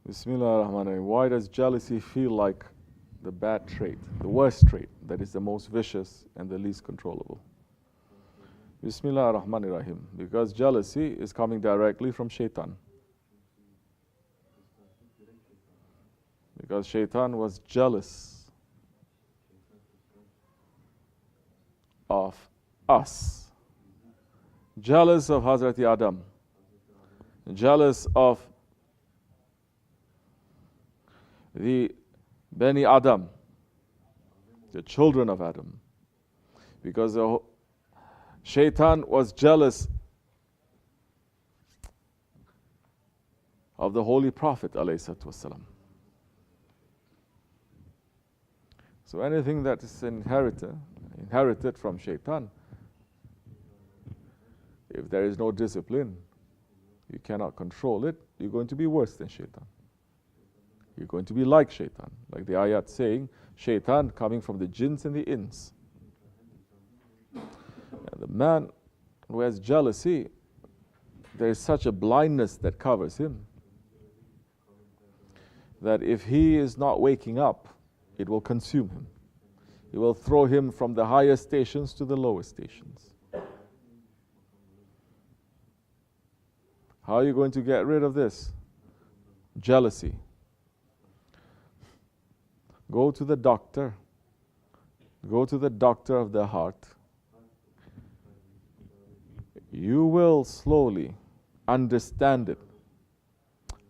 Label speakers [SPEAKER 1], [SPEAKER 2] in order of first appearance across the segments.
[SPEAKER 1] Bismillah ar-Rahman ar-Rahim. Why does jealousy feel like the bad trait, the worst trait, that is the most vicious and the least controllable? Bismillah ar-Rahman ar-Rahim. Because jealousy is coming directly from shaitan. Because shaitan was jealous of us, jealous of Hazrat Adam, jealous of the Bani Adam, the children of Adam, because the shaitan was jealous of the Holy Prophet ﷺ. So anything that is inherited from shaitan, if there is no discipline, you cannot control it, you're going to be worse than shaitan. You're going to be like shaitan. Like the ayat saying, shaitan coming from the jinns and the ins. And the man who has jealousy, there is such a blindness that covers him that if he is not waking up, it will consume him. It will throw him from the higher stations to the lower stations. How are you going to get rid of this? Jealousy. Go to the doctor. Go to the doctor of the heart. You will slowly understand it.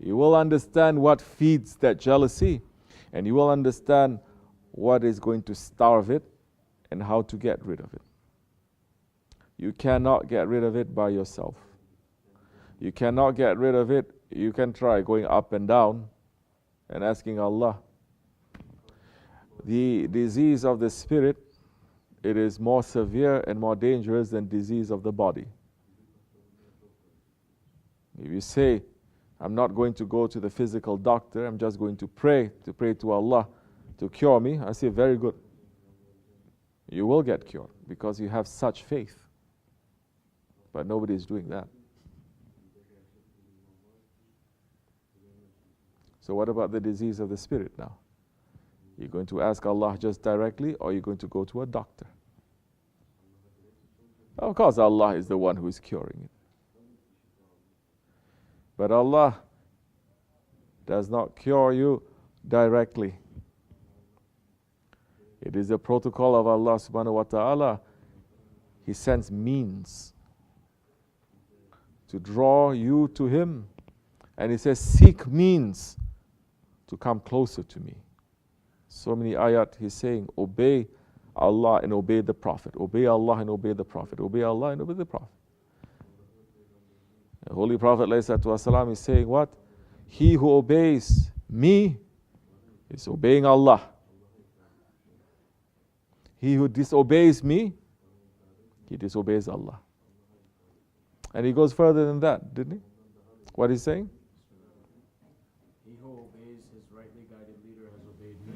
[SPEAKER 1] You will understand what feeds that jealousy, and you will understand what is going to starve it and how to get rid of it. You cannot get rid of it by yourself. You cannot get rid of it. You can try going up and down and asking Allah. The disease of the spirit, it is more severe and more dangerous than disease of the body. If you say, I'm not going to go to the physical doctor, I'm just going to pray to Allah to cure me, I say, very good. You will get cured because you have such faith. But nobody is doing that. So what about the disease of the spirit now? You're going to ask Allah just directly, or you're going to go to a doctor? Of course, Allah is the one who is curing it. But Allah does not cure you directly. It is a protocol of Allah subhanahu wa ta'ala. He sends means to draw you to Him. And He says, seek means to come closer to me. So many ayat He's saying, obey Allah and obey the Prophet. Obey Allah and obey the Prophet. Obey Allah and obey the Prophet. The Holy Prophet ﷺ is saying what? He who obeys me is obeying Allah. He who disobeys me, he disobeys Allah. And he goes further than that, didn't he? What he's saying?
[SPEAKER 2] He who obeys his rightly guided leader has obeyed me,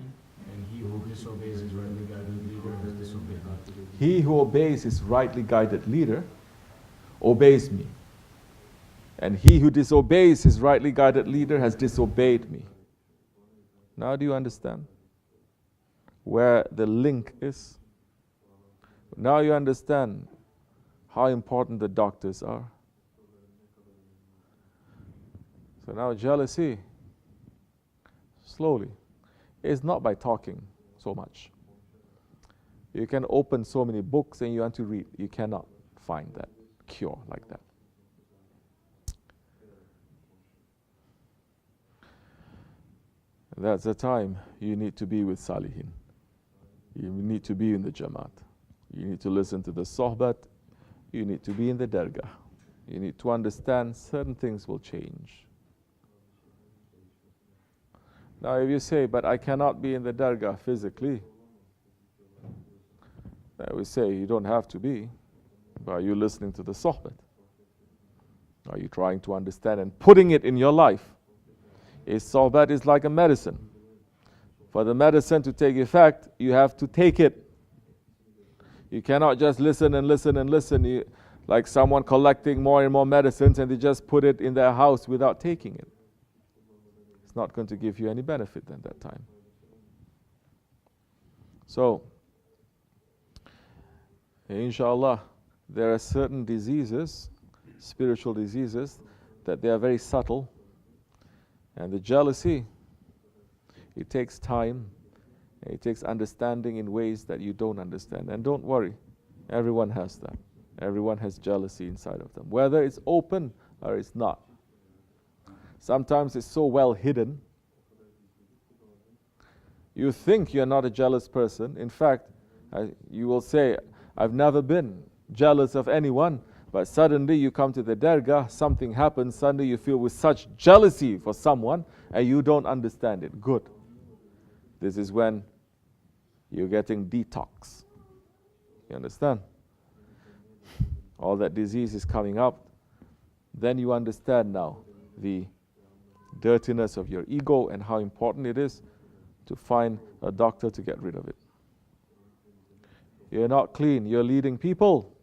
[SPEAKER 2] and he who disobeys his rightly guided leader has disobeyed God.
[SPEAKER 1] He who obeys his rightly guided leader obeys me. And he who disobeys his rightly guided leader has disobeyed me. Now do you understand where the link is? Now you understand how important the doctors are. So now jealousy, slowly, is not by talking so much. You can open so many books and you want to read. You cannot find that cure like that. That's the time you need to be with Salihin. You need to be in the Jamaat. You need to listen to the Sohbat. You need to be in the Dergah. You need to understand certain things will change. Now if you say, but I cannot be in the Dergah physically, then we say you don't have to be. But are you listening to the Sohbat? Are you trying to understand and putting it in your life? Sohbat is like a medicine. For the medicine to take effect, you have to take it. You cannot just listen and listen and listen, like someone collecting more and more medicines and they just put it in their house without taking it. It's not going to give you any benefit at that time. So, inshallah, there are certain diseases, spiritual diseases, that they are very subtle. And the jealousy, it takes time, it takes understanding in ways that you don't understand. And don't worry, everyone has that. Everyone has jealousy inside of them, whether it's open or it's not. Sometimes it's so well hidden. You think you're not a jealous person. In fact, you will say, I've never been jealous of anyone, but suddenly you come to the Dergah, something happens, suddenly you feel with such jealousy for someone, and you don't understand it. Good. This is when you're getting detox. You understand? All that disease is coming up. Then you understand now the dirtiness of your ego and how important it is to find a doctor to get rid of it. You're not clean, you're leading people.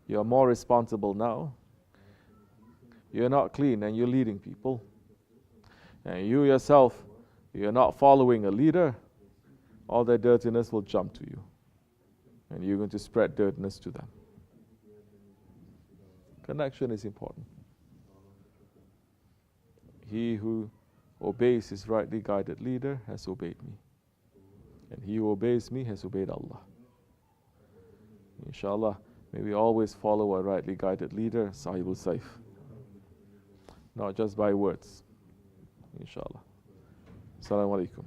[SPEAKER 1] You're more responsible now. You're not clean and you're leading people. And you yourself, you're not following a leader, all that dirtiness will jump to you. And you're going to spread dirtiness to them. Connection is important. He who obeys his rightly guided leader has obeyed me. And he who obeys me has obeyed Allah. Inshallah, may we always follow our rightly guided leader, Sahibul Saif. Not just by words. Inshallah. Assalamu alaikum.